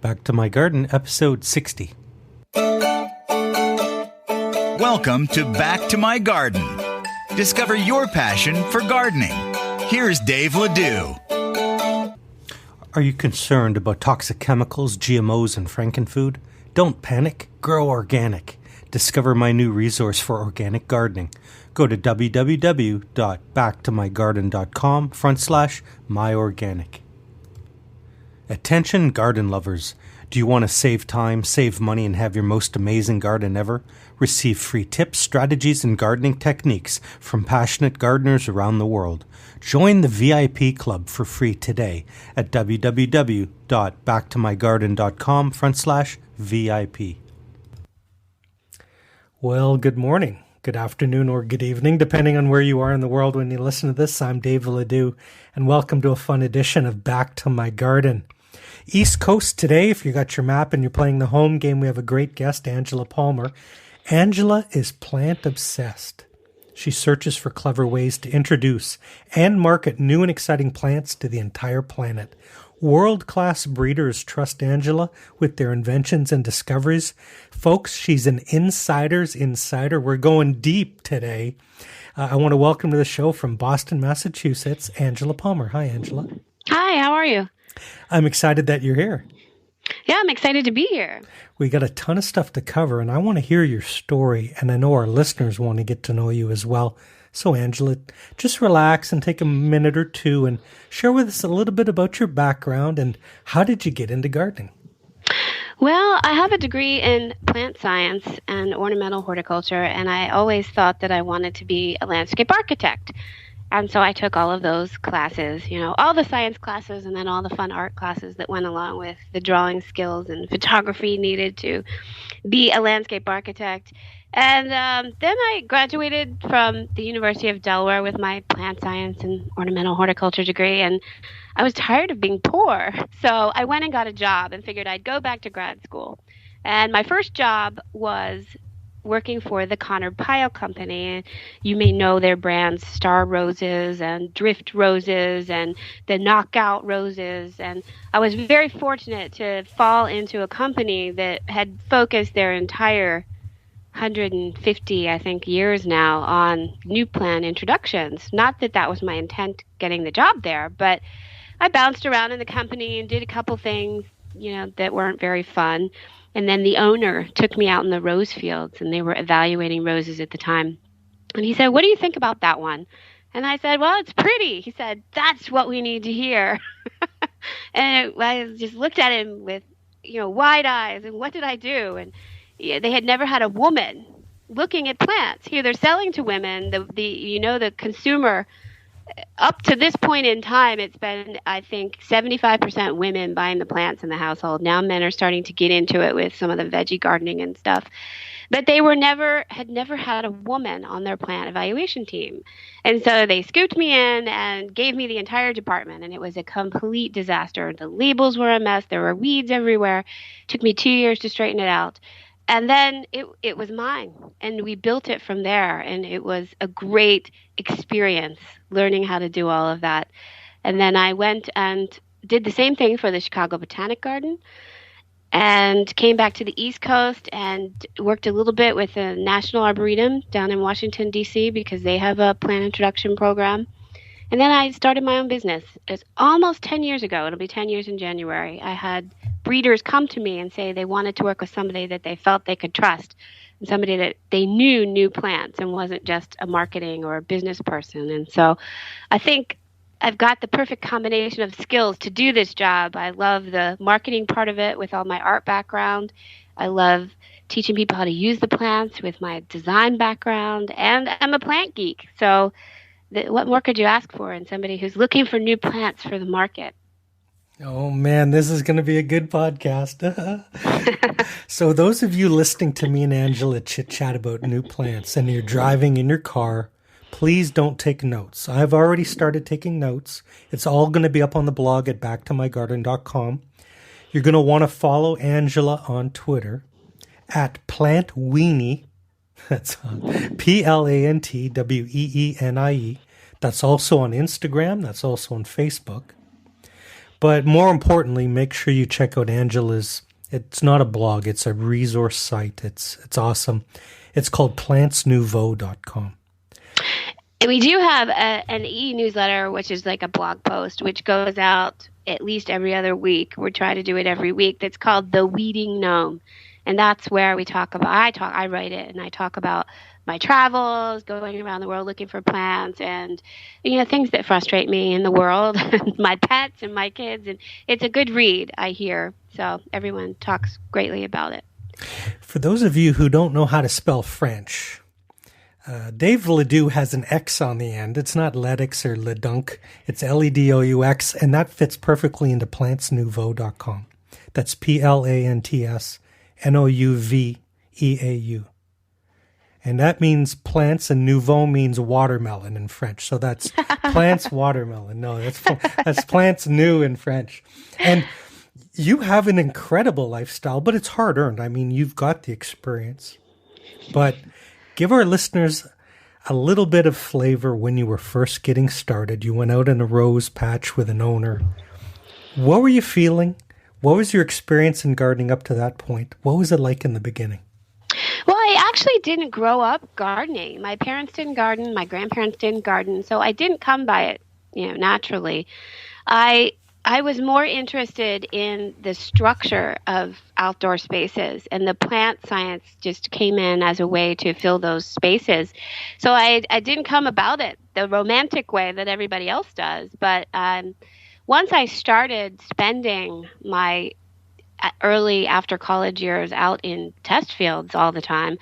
Back to My Garden, episode 60. Welcome to Back to My Garden. Discover your passion for gardening. Here's Dave Ledoux. Are you concerned about toxic chemicals, GMOs, and frankenfood? Don't panic. Grow organic. Discover my new resource for organic gardening. Go to www.backtomygarden.com/myorganic. Attention garden lovers. Do you want to save time, save money, and have your most amazing garden ever? Receive free tips, strategies, and gardening techniques from passionate gardeners around the world. Join the VIP club for free today at www.backtomygarden.com/VIP. Well, good morning, good afternoon, or good evening, depending on where you are in the world when you listen to this. I'm Dave Ledoux, and welcome to a fun edition of Back to My Garden. East Coast today, if you got your map and you're playing the home game, we have a great guest, Angela Palmer. Angela is plant obsessed. She searches for clever ways to introduce and market new and exciting plants to the entire planet. World-class breeders trust Angela with their inventions and discoveries. Folks, she's an insider's insider. We're going deep today. I want to welcome to the show from Boston, Massachusetts, Angela Palmer. Hi, Angela. Hi, how are you? I'm excited that you're here. Yeah, I'm excited to be here. We got a ton of stuff to cover, and I want to hear your story, and I know our listeners want to get to know you as well. So, Angela, just relax and take a minute or two and share with us a little bit about your background and how did you get into gardening? Well, I have a degree in plant science and ornamental horticulture, and I always thought that I wanted to be a landscape architect. And so I took all of those classes, all the science classes and then all the fun art classes that went along with the drawing skills and photography needed to be a landscape architect. And then I graduated from the University of Delaware with my plant science and ornamental horticulture degree, and I was tired of being poor. So I went and got a job and figured I'd go back to grad school. And my first job was working for the Connor Pyle Company. You may know their brands Star Roses and Drift Roses and the Knockout Roses. And I was very fortunate to fall into a company that had focused their entire 150, I think, years now on new plant introductions. Not that that was my intent getting the job there, but I bounced around in the company and did a couple things, that weren't very fun. And then the owner took me out in the rose fields, and they were evaluating roses at the time. And he said, "What do you think about that one?" And I said, "Well, it's pretty." He said, "That's what we need to hear." And I just looked at him with, wide eyes. And what did I do? And they had never had a woman looking at plants. Here they're selling to women. The consumer, up to this point in time, it's been, I think, 75% women buying the plants in the household. Now men are starting to get into it with some of the veggie gardening and stuff. But they had never had a woman on their plant evaluation team. And so they scooped me in and gave me the entire department, and it was a complete disaster. The labels were a mess. There were weeds everywhere. It took me 2 years to straighten it out. And then it was mine, and we built it from there, and it was a great experience learning how to do all of that. And then I went and did the same thing for the Chicago Botanic Garden and came back to the East Coast and worked a little bit with the National Arboretum down in Washington, D.C., because they have a plant introduction program. And then I started my own business. It's almost 10 years ago. It'll be 10 years in January. I had breeders come to me and say they wanted to work with somebody that they felt they could trust, and somebody that they knew plants and wasn't just a marketing or a business person. And so I think I've got the perfect combination of skills to do this job. I love the marketing part of it with all my art background. I love teaching people how to use the plants with my design background, and I'm a plant geek. So what more could you ask for in somebody who's looking for new plants for the market? Oh, man, this is going to be a good podcast. So those of you listening to me and Angela chit-chat about new plants and you're driving in your car, please don't take notes. I've already started taking notes. It's all going to be up on the blog at BackToMyGarden.com. You're going to want to follow Angela on Twitter at PlantWeenie. That's PlantWeenie. That's also on Instagram. That's also on Facebook. But more importantly, make sure you check out Angela's. It's not a blog, it's a resource site. It's awesome. It's called plantsnouveau.com. And we do have an e-newsletter, which is like a blog post, which goes out at least every other week. We try to do it every week. That's called The Weeding Gnome. And that's where we talk about, I write it, and I talk about my travels, going around the world looking for plants, and, things that frustrate me in the world, my pets and my kids. And it's a good read, I hear. So everyone talks greatly about it. For those of you who don't know how to spell French, Dave Ledoux has an X on the end. It's not Ledux or Ledunk. It's Ledoux, and that fits perfectly into plantsnouveau.com. That's PLANTSNOUVEAU. And that means plants, and nouveau means watermelon in French. So that's plants watermelon. No, that's plants new in French. And you have an incredible lifestyle, but it's hard earned. I mean, you've got the experience. But give our listeners a little bit of flavor when you were first getting started. You went out in a rose patch with an owner. What were you feeling? What was your experience in gardening up to that point? What was it like in the beginning? Well, I actually didn't grow up gardening. My parents didn't garden. My grandparents didn't garden. So I didn't come by it, naturally. I was more interested in the structure of outdoor spaces, and the plant science just came in as a way to fill those spaces. So I didn't come about it the romantic way that everybody else does. But once I started spending my early after college years out in test fields all the time,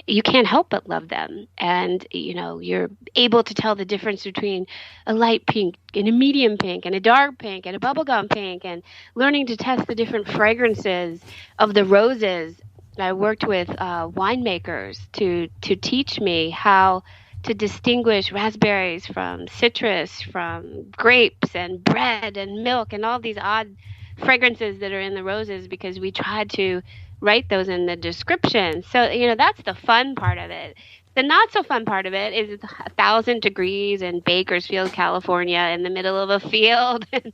you can't help but love them. And, you're able to tell the difference between a light pink and a medium pink and a dark pink and a bubblegum pink, and learning to test the different fragrances of the roses. I worked with winemakers to teach me how to distinguish raspberries from citrus, from grapes and bread and milk and all these odd fragrances that are in the roses, because we tried to write those in the description. So, that's the fun part of it. The not so fun part of it is it's 1,000 degrees in Bakersfield, California, in the middle of a field, and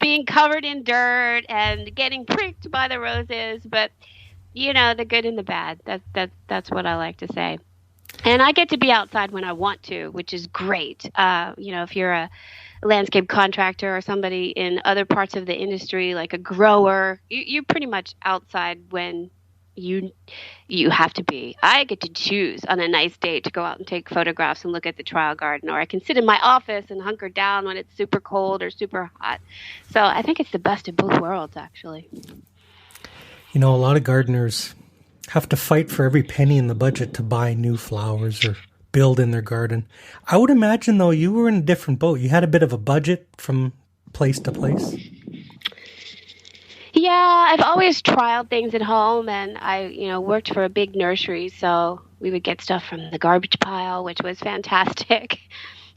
being covered in dirt and getting pricked by the roses. But, the good and the bad, that's what I like to say. And I get to be outside when I want to, which is great. If you're a landscape contractor or somebody in other parts of the industry, like a grower, you're pretty much outside when you have to be. I get to choose on a nice day to go out and take photographs and look at the trial garden, or I can sit in my office and hunker down when it's super cold or super hot. So I think it's the best of both worlds, actually. A lot of gardeners have to fight for every penny in the budget to buy new flowers or build in their garden. I would imagine, though, you were in a different boat. You had a bit of a budget from place to place. Yeah, I've always trialed things at home, and I, worked for a big nursery, so we would get stuff from the garbage pile, which was fantastic.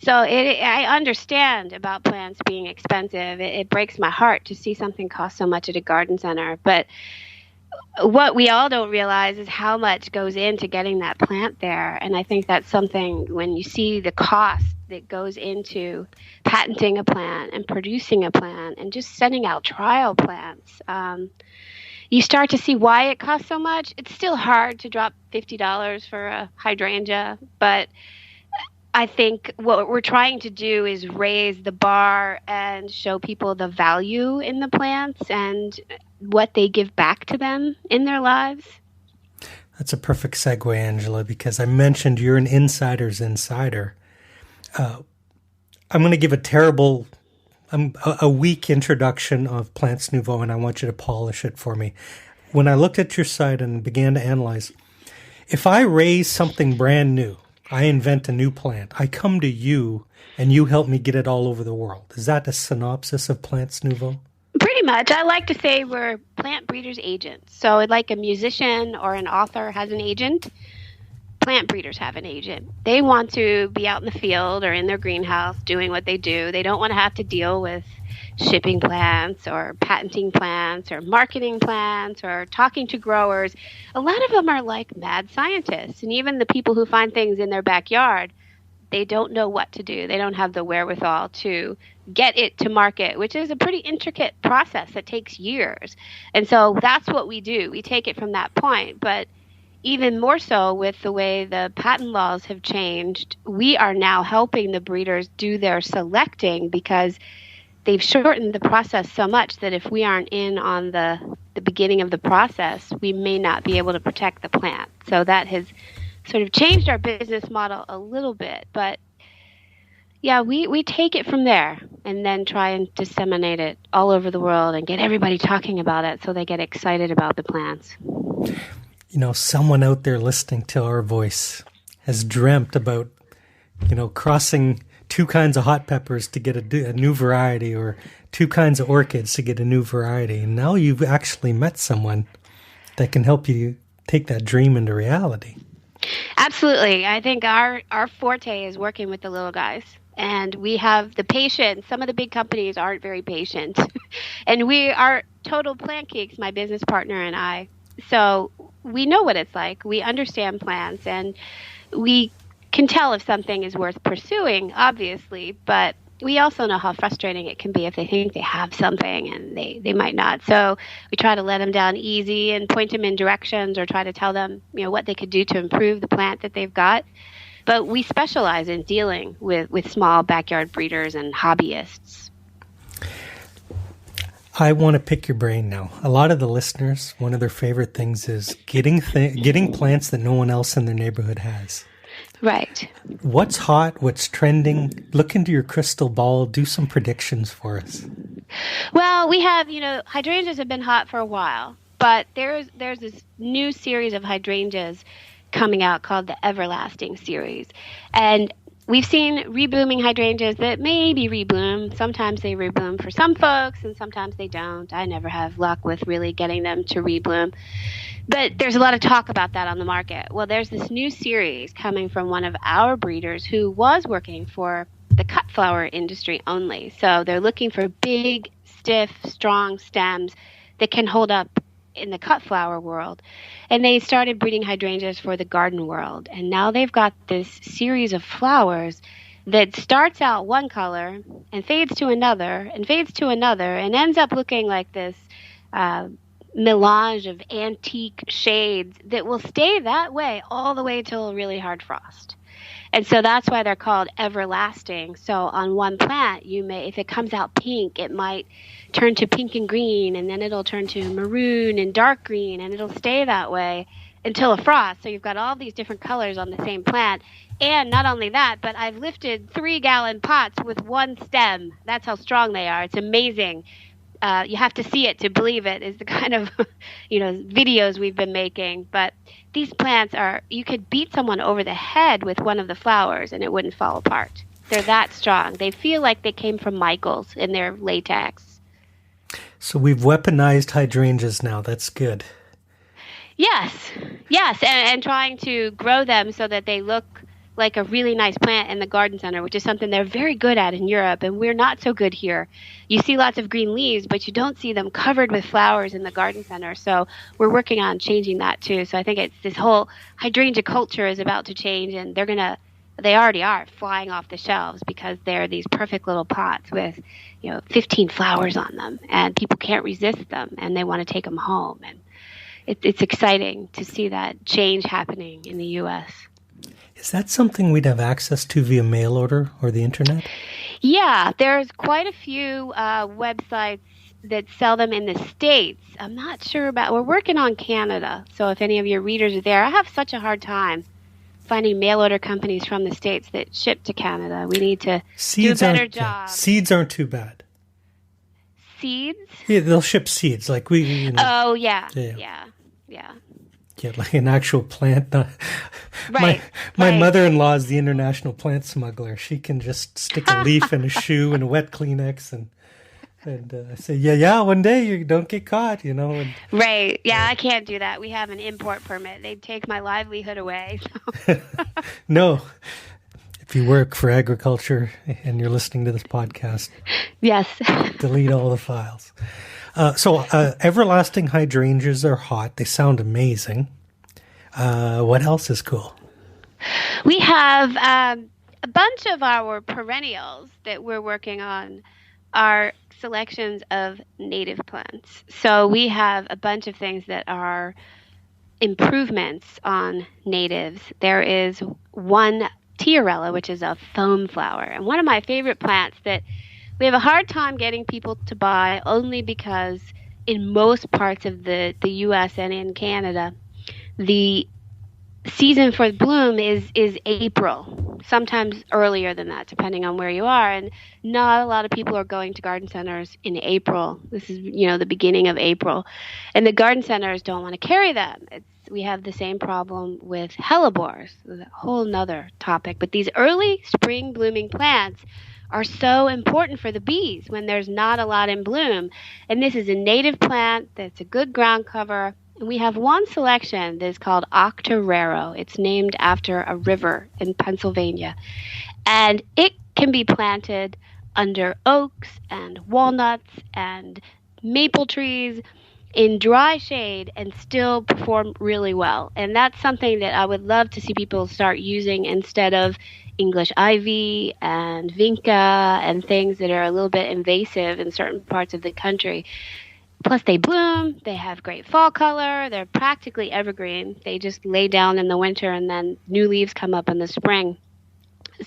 So I understand about plants being expensive. It breaks my heart to see something cost so much at a garden center, but what we all don't realize is how much goes into getting that plant there. And I think that's something, when you see the cost that goes into patenting a plant and producing a plant and just sending out trial plants, you start to see why it costs so much. It's still hard to drop $50 for a hydrangea, but I think what we're trying to do is raise the bar and show people the value in the plants and what they give back to them in their lives. That's a perfect segue, Angela, because I mentioned you're an insider's insider. I'm going to give a weak introduction of Plants Nouveau, and I want you to polish it for me. When I looked at your site and began to analyze, if I raise something brand new, I invent a new plant, I come to you and you help me get it all over the world. Is that a synopsis of Plants Nouveau? Pretty much. I like to say we're plant breeders' agents. So like a musician or an author has an agent, plant breeders have an agent. They want to be out in the field or in their greenhouse doing what they do. They don't want to have to deal with shipping plants or patenting plants or marketing plants or talking to growers. A lot of them are like mad scientists. And even the people who find things in their backyard, they don't know what to do. They don't have the wherewithal to get it to market, which is a pretty intricate process that takes years. And so that's what we do. We take it from that point. But even more so with the way the patent laws have changed, we are now helping the breeders do their selecting because they've shortened the process so much that if we aren't in on the beginning of the process, we may not be able to protect the plant. So that has sort of changed our business model a little bit. But yeah, we take it from there and then try and disseminate it all over the world and get everybody talking about it so they get excited about the plants. Someone out there listening to our voice has dreamt about, crossing two kinds of hot peppers to get a new variety or two kinds of orchids to get a new variety. And now you've actually met someone that can help you take that dream into reality. Absolutely. I think our forte is working with the little guys. And we have the patience. Some of the big companies aren't very patient. And we are total plant geeks, my business partner and I. So we know what it's like. We understand plants, and we can tell if something is worth pursuing, obviously. But we also know how frustrating it can be if they think they have something and they might not. So we try to let them down easy and point them in directions or try to tell them, what they could do to improve the plant that they've got. But we specialize in dealing with small backyard breeders and hobbyists. I want to pick your brain now. A lot of the listeners, one of their favorite things is getting plants that no one else in their neighborhood has. Right. What's hot? What's trending? Look into your crystal ball. Do some predictions for us. Well, we have, hydrangeas have been hot for a while, but there's this new series of hydrangeas coming out called the Everlasting series. And we've seen reblooming hydrangeas that maybe rebloom. Sometimes they rebloom for some folks and sometimes they don't. I never have luck with really getting them to rebloom. But there's a lot of talk about that on the market. Well, there's this new series coming from one of our breeders who was working for the cut flower industry only. So they're looking for big, stiff, strong stems that can hold up in the cut flower world. And they started breeding hydrangeas for the garden world. And now they've got this series of flowers that starts out one color and fades to another and fades to another and ends up looking like this melange of antique shades that will stay that way all the way till a really hard frost. And so that's why they're called everlasting. So on one plant, if it comes out pink, it might turn to pink and green, and then it'll turn to maroon and dark green, and it'll stay that way until a frost. So you've got all these different colors on the same plant. And not only that, but I've lifted 3-gallon pots with one stem. That's how strong they are. It's amazing. You have to see it to believe it is the kind of, videos we've been making. But these plants you could beat someone over the head with one of the flowers and it wouldn't fall apart. They're that strong. They feel like they came from Michael's in their latex. So we've weaponized hydrangeas now. That's good. Yes. And trying to grow them so that they look like a really nice plant in the garden center, which is something they're very good at in Europe, and we're not so good here. You see lots of green leaves, but you don't see them covered with flowers in the garden center. So we're working on changing that too. So I think it's this whole hydrangea culture is about to change, and they already are flying off the shelves because they're these perfect little pots with 15 flowers on them, and people can't resist them, and they want to take them home. And it's exciting to see that change happening in the U.S. Is that something we'd have access to via mail order or the internet? Yeah, there's quite a few websites that sell them in the States. I'm not sure we're working on Canada. So if any of your readers are there, I have such a hard time finding mail order companies from the States that ship to Canada. We need to do a better job. Seeds aren't too bad. Seeds? Yeah, they'll ship seeds like we. Oh, yeah. Yeah, like an actual plant. Right. My mother-in-law is the international plant smuggler. She can just stick a leaf in a shoe and a wet Kleenex, and I say, yeah, one day you don't get caught, And, right. Yeah, I can't do that. We have an import permit. They'd take my livelihood away. So. No. If you work for agriculture and you're listening to this podcast, yes, delete all the files. So everlasting hydrangeas are hot. They sound amazing. What else is cool? We have a bunch of our perennials that we're working on are selections of native plants. So we have a bunch of things that are improvements on natives. There is one tiarella, which is a foam flower, and one of my favorite plants that we have a hard time getting people to buy only because in most parts of the US and in Canada, the season for bloom is April, sometimes earlier than that, depending on where you are. And not a lot of people are going to garden centers in April. This is, the beginning of April. And the garden centers don't want to carry them. We have the same problem with hellebores, a whole nother topic. But these early spring blooming plants are so important for the bees when there's not a lot in bloom. And this is a native plant that's a good ground cover. And we have one selection that is called Octoraro. It's named after a river in Pennsylvania. And it can be planted under oaks and walnuts and maple trees in dry shade and still perform really well. And that's something that I would love to see people start using instead of English ivy and vinca and things that are a little bit invasive in certain parts of the country. Plus, they bloom, they have great fall color, they're practically evergreen. They just lay down in the winter and then new leaves come up in the spring.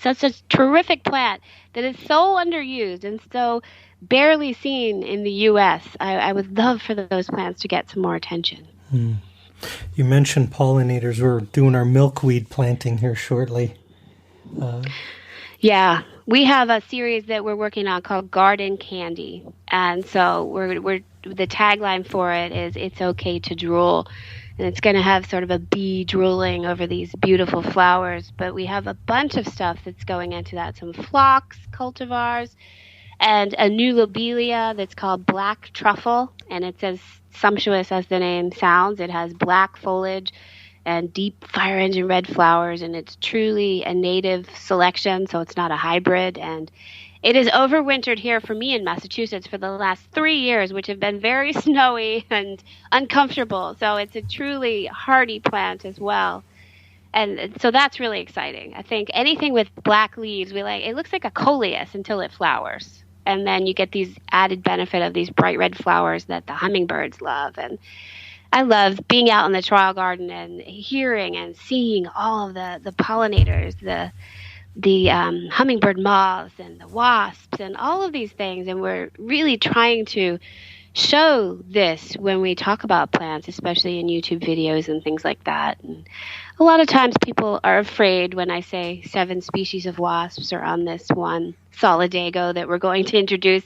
Such a terrific plant that is so underused and so barely seen in the U.S. I would love for those plants to get some more attention. You mentioned pollinators. We're doing our milkweed planting here shortly. Yeah, we have a series that we're working on called Garden Candy. And so we're the tagline for it is "It's Okay to Drool." And it's going to have sort of a bee drooling over these beautiful flowers. But we have a bunch of stuff that's going into that. Some phlox cultivars and a new lobelia that's called black truffle. And it's as sumptuous as the name sounds. It has black foliage and deep fire engine red flowers. And it's truly a native selection, so it's not a hybrid. And it is overwintered here for me in Massachusetts for the last 3 years, which have been very snowy and uncomfortable. So it's a truly hardy plant as well. And so that's really exciting. I think anything with black leaves, it looks like a coleus until it flowers. And then you get these added benefit of these bright red flowers that the hummingbirds love. And I love being out in the trial garden and hearing and seeing all of the pollinators, the hummingbird moths and the wasps and all of these things. And we're really trying to show this when we talk about plants, especially in YouTube videos and things like that. And a lot of times people are afraid when I say 7 species of wasps are on this one solidago that we're going to introduce.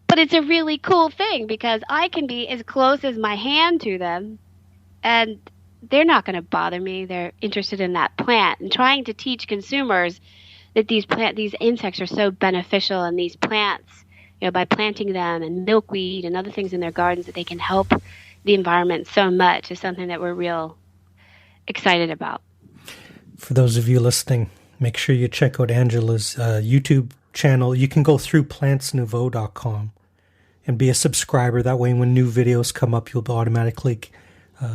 But it's a really cool thing because I can be as close as my hand to them and they're not going to bother me. They're interested in that plant, and trying to teach consumers that these insects are so beneficial, and these plants, by planting them and milkweed and other things in their gardens, that they can help the environment so much is something that we're real excited about. For those of you listening, make sure you check out Angela's YouTube channel. You can go through plantsnouveau.com and be a subscriber. That way when new videos come up, you'll automatically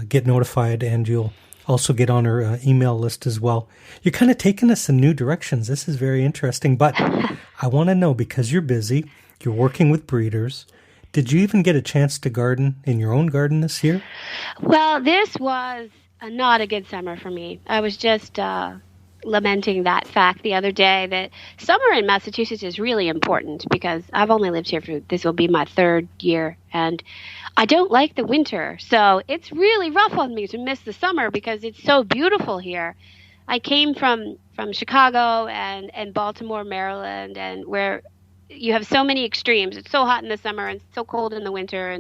get notified, and you'll also get on our email list as well. You're kind of taking us in new directions. This is very interesting, but I want to know, because you're busy, you're working with breeders, did you even get a chance to garden in your own garden this year? Well, this was not a good summer for me. I was just lamenting that fact the other day, that summer in Massachusetts is really important because I've only lived here this will be my 3rd year, and I don't like the winter. So it's really rough on me to miss the summer because it's so beautiful here. I came from Chicago and Baltimore, Maryland, and where you have so many extremes. It's so hot in the summer and so cold in the winter,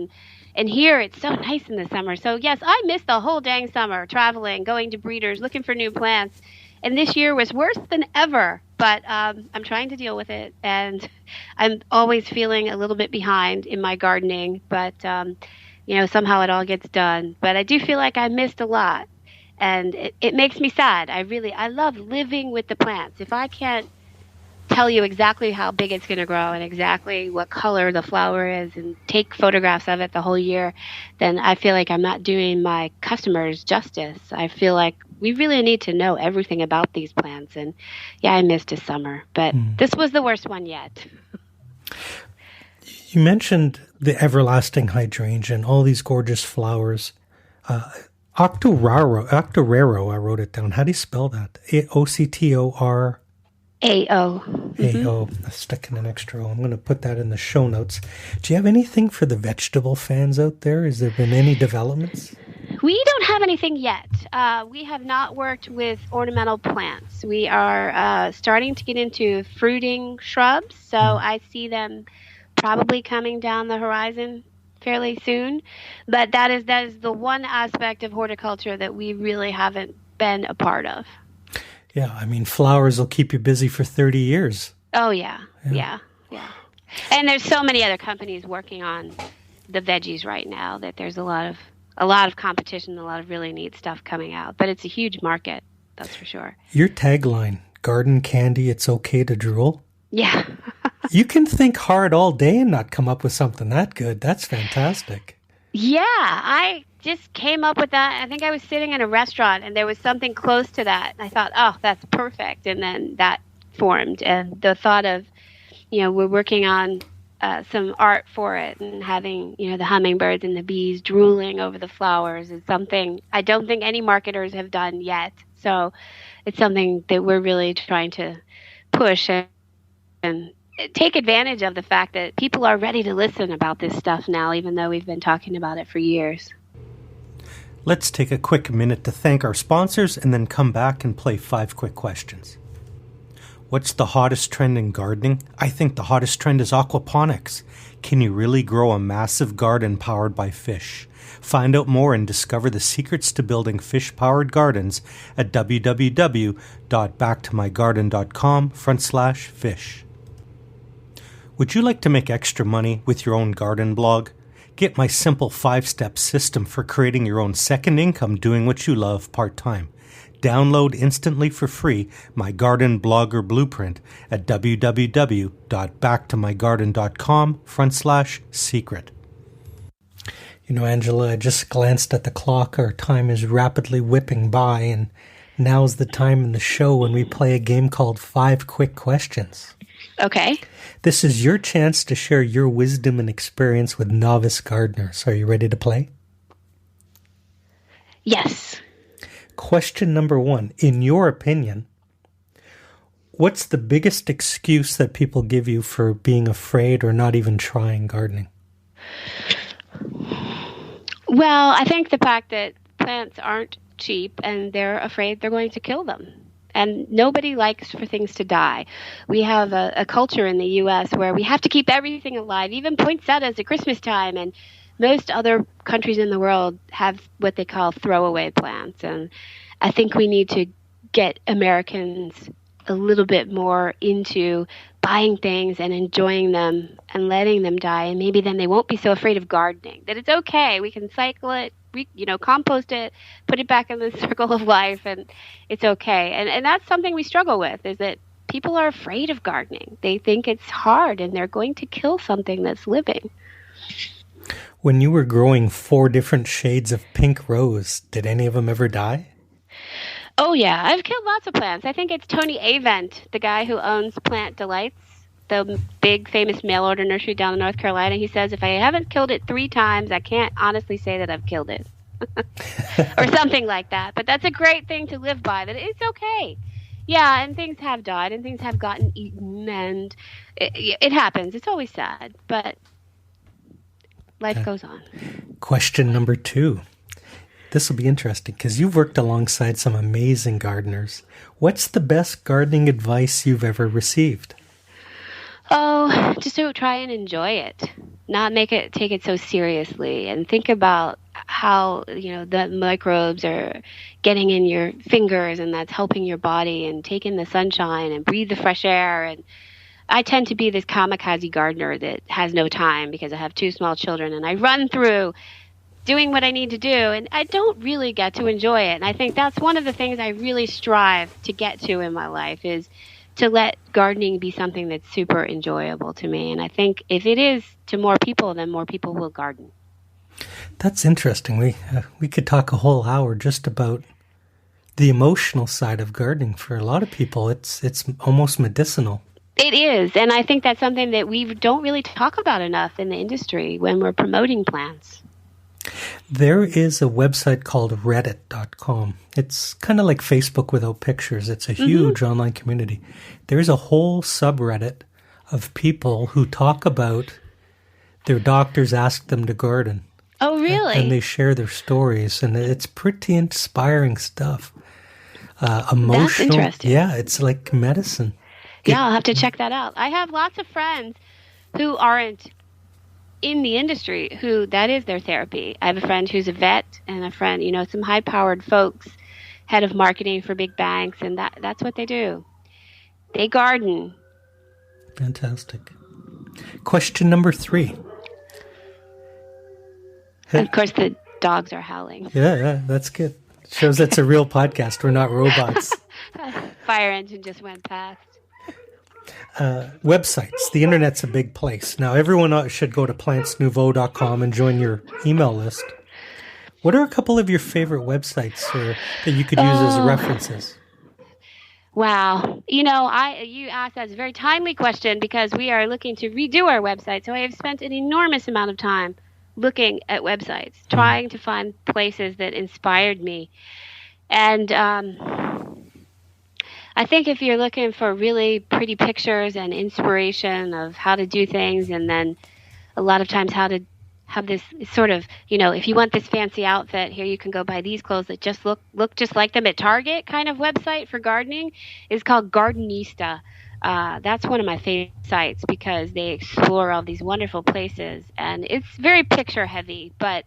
and here it's so nice in the summer. So yes, I missed the whole dang summer traveling, going to breeders, looking for new plants. And this year was worse than ever, but I'm trying to deal with it. And I'm always feeling a little bit behind in my gardening, but, somehow it all gets done. But I do feel like I missed a lot, and it makes me sad. I love living with the plants. If I can't tell you exactly how big it's going to grow and exactly what color the flower is and take photographs of it the whole year, then I feel like I'm not doing my customers justice. I feel like we really need to know everything about these plants. And yeah, I missed a summer, but this was the worst one yet. You mentioned the everlasting hydrangea and all these gorgeous flowers. Octoraro, I wrote it down. How do you spell that? Octor? AO. AO. Sticking an extra O. I'm going to put that in the show notes. Do you have anything for the vegetable fans out there? Has there been any developments? We don't have anything yet. We have not worked with ornamental plants. We are starting to get into fruiting shrubs, so I see them probably coming down the horizon fairly soon. But that is the one aspect of horticulture that we really haven't been a part of. Yeah, I mean, flowers will keep you busy for 30 years. Oh, yeah. And there's so many other companies working on the veggies right now that there's a lot of competition, a lot of really neat stuff coming out. But it's a huge market, that's for sure. Your tagline, garden candy, it's okay to drool. Yeah. You can think hard all day and not come up with something that good. That's fantastic. Yeah, I just came up with that. I think I was sitting in a restaurant and there was something close to that. I thought, oh, that's perfect. And then that formed. And the thought of, we're working on some art for it and having, the hummingbirds and the bees drooling over the flowers is something I don't think any marketers have done yet. So it's something that we're really trying to push and take advantage of the fact that people are ready to listen about this stuff now, even though we've been talking about it for years. Let's take a quick minute to thank our sponsors and then come back and play 5 quick questions. What's the hottest trend in gardening? I think the hottest trend is aquaponics. Can you really grow a massive garden powered by fish? Find out more and discover the secrets to building fish-powered gardens at www.backtomygarden.com/fish. Would you like to make extra money with your own garden blog? Get my simple 5-step system for creating your own second income doing what you love part-time. Download instantly for free my garden blogger blueprint at www.backtomygarden.com/secret. Angela, I just glanced at the clock. Our time is rapidly whipping by, and now's the time in the show when we play a game called 5 Quick Questions. Okay. This is your chance to share your wisdom and experience with novice gardeners. Are you ready to play? Yes. Question number 1. In your opinion, what's the biggest excuse that people give you for being afraid or not even trying gardening? Well, I think the fact that plants aren't cheap and they're afraid they're going to kill them. And nobody likes for things to die. We have a culture in the U.S. where we have to keep everything alive, even poinsettias at Christmas time. And most other countries in the world have what they call throwaway plants. And I think we need to get Americans a little bit more into buying things and enjoying them and letting them die. And maybe then they won't be so afraid of gardening, that it's okay. We can cycle it, compost it, put it back in the circle of life, and it's okay. And that's something we struggle with, is that people are afraid of gardening. They think it's hard and they're going to kill something that's living. When you were growing 4 different shades of pink rose, did any of them ever die? Oh, yeah. I've killed lots of plants. I think it's Tony Avent, the guy who owns Plant Delights, the big famous mail order nursery down in North Carolina. He says, if I haven't killed it 3 times, I can't honestly say that I've killed it. Or something like that. But that's a great thing to live by, that it's okay. Yeah, and things have died and things have gotten eaten, and it happens. It's always sad, but life goes on. Question number 2. This will be interesting because you've worked alongside some amazing gardeners. What's the best gardening advice you've ever received? Oh, just to try and enjoy it. Not take it so seriously, and think about how, the microbes are getting in your fingers and that's helping your body, and take in the sunshine and breathe the fresh air. And I tend to be this kamikaze gardener that has no time because I have 2 small children and I run through doing what I need to do, and I don't really get to enjoy it. And I think that's one of the things I really strive to get to in my life, is to let gardening be something that's super enjoyable to me. And I think if it is to more people, then more people will garden. That's interesting. We could talk a whole hour just about the emotional side of gardening. For a lot of people, it's almost medicinal. It is, and I think that's something that we don't really talk about enough in the industry when we're promoting plants. There is a website called reddit.com. It's kind of like Facebook without pictures. It's a huge online community. There's a whole subreddit of people who talk about their doctors ask them to garden. Oh, really? And they share their stories, and it's pretty inspiring stuff. Emotional. That's interesting. Yeah, it's like medicine. Yeah, I'll have to check that out. I have lots of friends who aren't in the industry who that is their therapy. I have a friend who's a vet and a friend, some high-powered folks, head of marketing for big banks, and that's what they do. They garden. Fantastic. Question number 3. Of course, the dogs are howling. Yeah, that's good. Shows it's a real podcast. We're not robots. Fire engine just went past. Websites. The internet's a big place. Now, everyone should go to plantsnouveau.com and join your email list. What are a couple of your favorite websites that you could use as references? Wow. You asked that's a very timely question because we are looking to redo our website. So I have spent an enormous amount of time looking at websites, trying to find places that inspired me. And I think if you're looking for really pretty pictures and inspiration of how to do things, and then a lot of times how to have this sort of, if you want this fancy outfit, here you can go buy these clothes that just look just like them at Target kind of website for gardening, is called Gardenista. That's one of my favorite sites because they explore all these wonderful places, and it's very picture heavy, but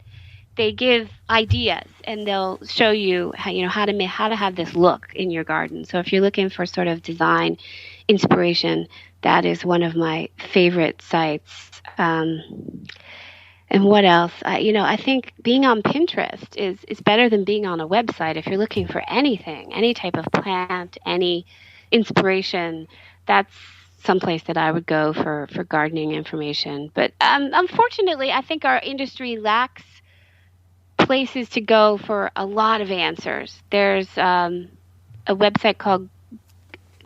they give ideas and they'll show you how to have this look in your garden. So if you're looking for sort of design inspiration, that is one of my favorite sites. And what else? I think being on Pinterest is better than being on a website. If you're looking for anything, any type of plant, any inspiration, that's someplace that I would go for gardening information. But unfortunately, I think our industry lacks places to go for a lot of answers. There's a website called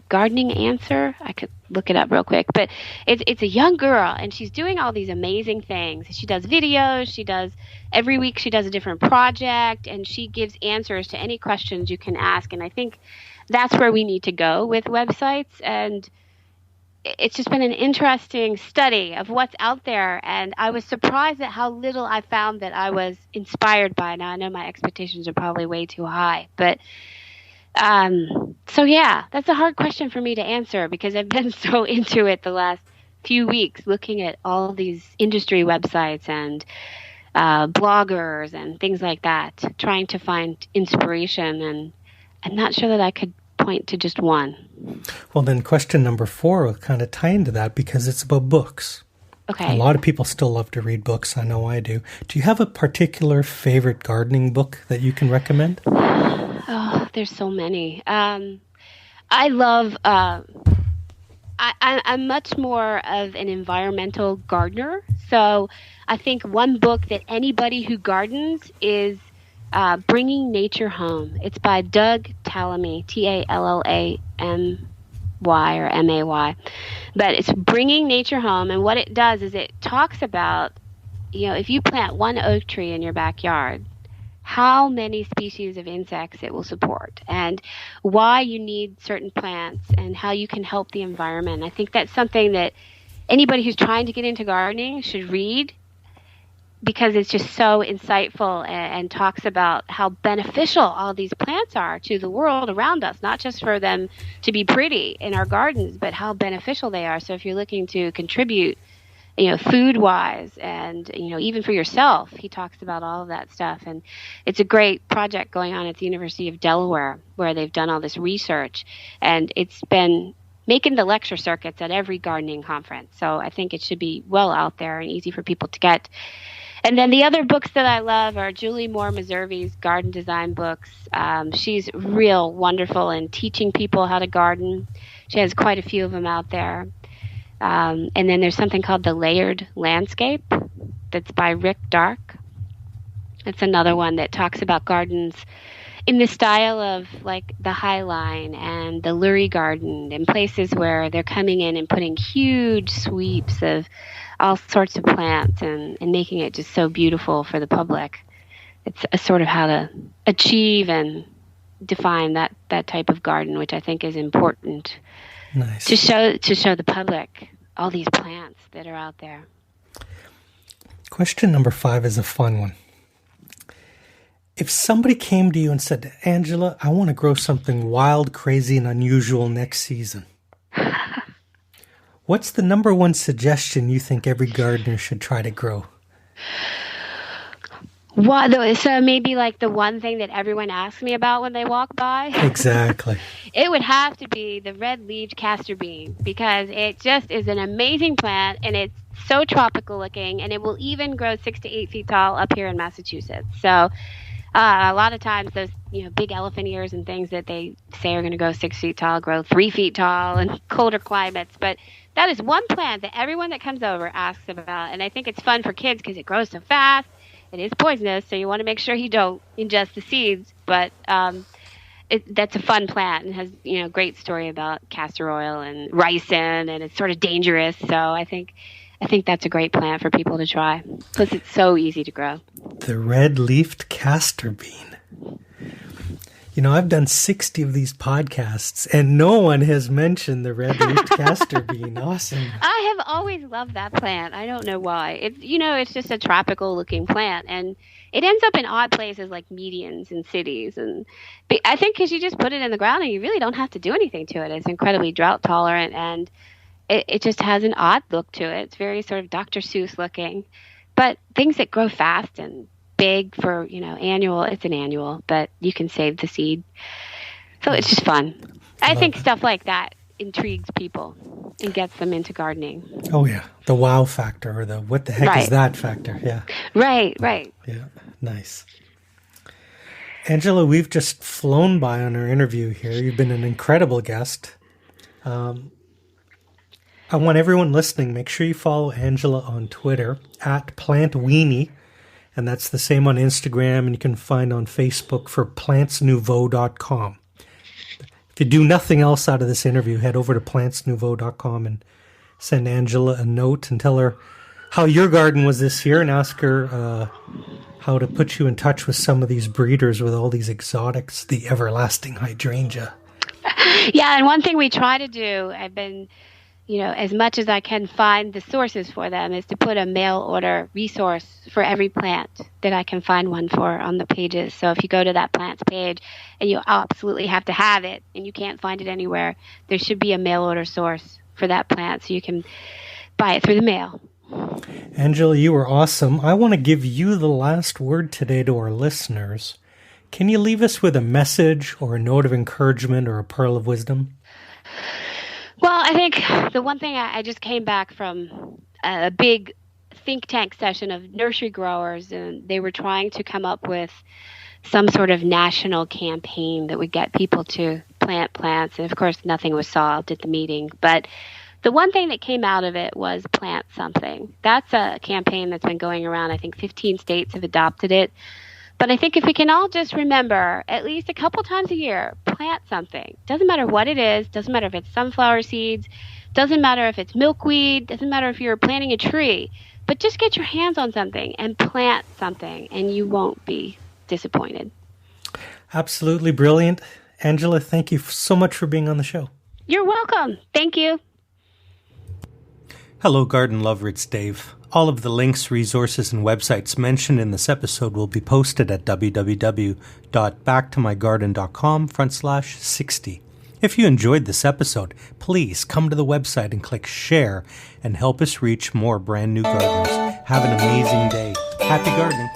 Gardening Answer. I could look it up real quick, but it's a young girl and she's doing all these amazing things. She does videos. Every week she does a different project, and she gives answers to any questions you can ask. And I think that's where we need to go with websites. And it's just been an interesting study of what's out there, and I was surprised at how little I found that I was inspired by. Now, I know my expectations are probably way too high, but so yeah, that's a hard question for me to answer because I've been so into it the last few weeks, looking at all these industry websites and bloggers and things like that, trying to find inspiration, and I'm not sure that I could point to just one. Well, then question number 4 will kind of tie into that because it's about books. Okay. A lot of people still love to read books. I know I do. Do you have a particular favorite gardening book that you can recommend? Oh, there's so many. I love, I'm much more of an environmental gardener. So I think one book that anybody who gardens is Bringing Nature Home. It's by Doug Tallamy, Tallamy or May. But it's Bringing Nature Home, and what it does is it talks about, if you plant one oak tree in your backyard, how many species of insects it will support, and why you need certain plants, and how you can help the environment. I think that's something that anybody who's trying to get into gardening should read, because it's just so insightful and talks about how beneficial all these plants are to the world around us, not just for them to be pretty in our gardens, but how beneficial they are. So if you're looking to contribute, food-wise and, even for yourself, he talks about all of that stuff. And it's a great project going on at the University of Delaware where they've done all this research, and it's been making the lecture circuits at every gardening conference. So I think it should be well out there and easy for people to get. And then the other books that I love are Julie Moore Meserve's garden design books. She's real wonderful in teaching people how to garden. She has quite a few of them out there. And then there's something called The Layered Landscape that's by Rick Dark. It's another one that talks about gardens in the style of like the High Line and the Lurie Garden, and places where they're coming in and putting huge sweeps of all sorts of plants and making it just so beautiful for the public. It's a sort of how to achieve and define that type of garden, which I think is important. Nice. To show the public all these plants that are out there. Question number 5 is a fun one. If somebody came to you and said, Angela, I want to grow something wild, crazy, and unusual next season, what's the number one suggestion you think every gardener should try to grow? So maybe like the one thing that everyone asks me about when they walk by? Exactly. It would have to be the red-leaved castor bean, because it just is an amazing plant, and it's so tropical looking, and it will even grow 6 to 8 feet tall up here in Massachusetts. So a lot of times those big elephant ears and things that they say are going to grow 6 feet tall grow 3 feet tall in colder climates. But that is one plant that everyone that comes over asks about, and I think it's fun for kids because it grows so fast. It is poisonous, so you want to make sure you don't ingest the seeds. But that's a fun plant and has great story about castor oil and ricin, and it's sort of dangerous. So I think that's a great plant for people to try because it's so easy to grow. The red-leafed castor bean. I've done 60 of these podcasts, and no one has mentioned the red-leafed castor bean. Awesome. I have always loved that plant. I don't know why. It's just a tropical-looking plant, and it ends up in odd places like medians in cities. And I think because you just put it in the ground and you really don't have to do anything to it. It's incredibly drought-tolerant, and it just has an odd look to it. It's very sort of Dr. Seuss looking. But things that grow fast and big for, annual, it's an annual, but you can save the seed. So it's just fun. I think stuff like that intrigues people and gets them into gardening. Oh, yeah. The wow factor, or the what the heck is that factor. Yeah. Right. Yeah. Nice. Angela, we've just flown by on our interview here. You've been an incredible guest. I want everyone listening, make sure you follow Angela on Twitter @PlantWeenie. And that's the same on Instagram, and you can find on Facebook for plantsnouveau.com. If you do nothing else out of this interview, head over to plantsnouveau.com and send Angela a note and tell her how your garden was this year, and ask her how to put you in touch with some of these breeders with all these exotics, the everlasting hydrangea. Yeah, and one thing we try to do, I've been as much as I can find the sources for them, is to put a mail order resource for every plant that I can find one for on the pages. So if you go to that plant's page and you absolutely have to have it and you can't find it anywhere, there should be a mail order source for that plant so you can buy it through the mail. Angela, you were awesome. I want to give you the last word today to our listeners. Can you leave us with a message or a note of encouragement or a pearl of wisdom? Well, I think the one thing I just came back from a big think tank session of nursery growers, and they were trying to come up with some sort of national campaign that would get people to plant plants. And of course, nothing was solved at the meeting. But the one thing that came out of it was plant something. That's a campaign that's been going around. I think 15 states have adopted it. But I think if we can all just remember at least a couple times a year, plant something. Doesn't matter what it is. Doesn't matter if it's sunflower seeds. Doesn't matter if it's milkweed. Doesn't matter if you're planting a tree. But just get your hands on something and plant something, and you won't be disappointed. Absolutely brilliant. Angela, thank you so much for being on the show. You're welcome. Thank you. Hello, garden lover. It's Dave. All of the links, resources, and websites mentioned in this episode will be posted at www.backtoMyGarden.com/60. If you enjoyed this episode, please come to the website and click share and help us reach more brand new gardeners. Have an amazing day. Happy gardening.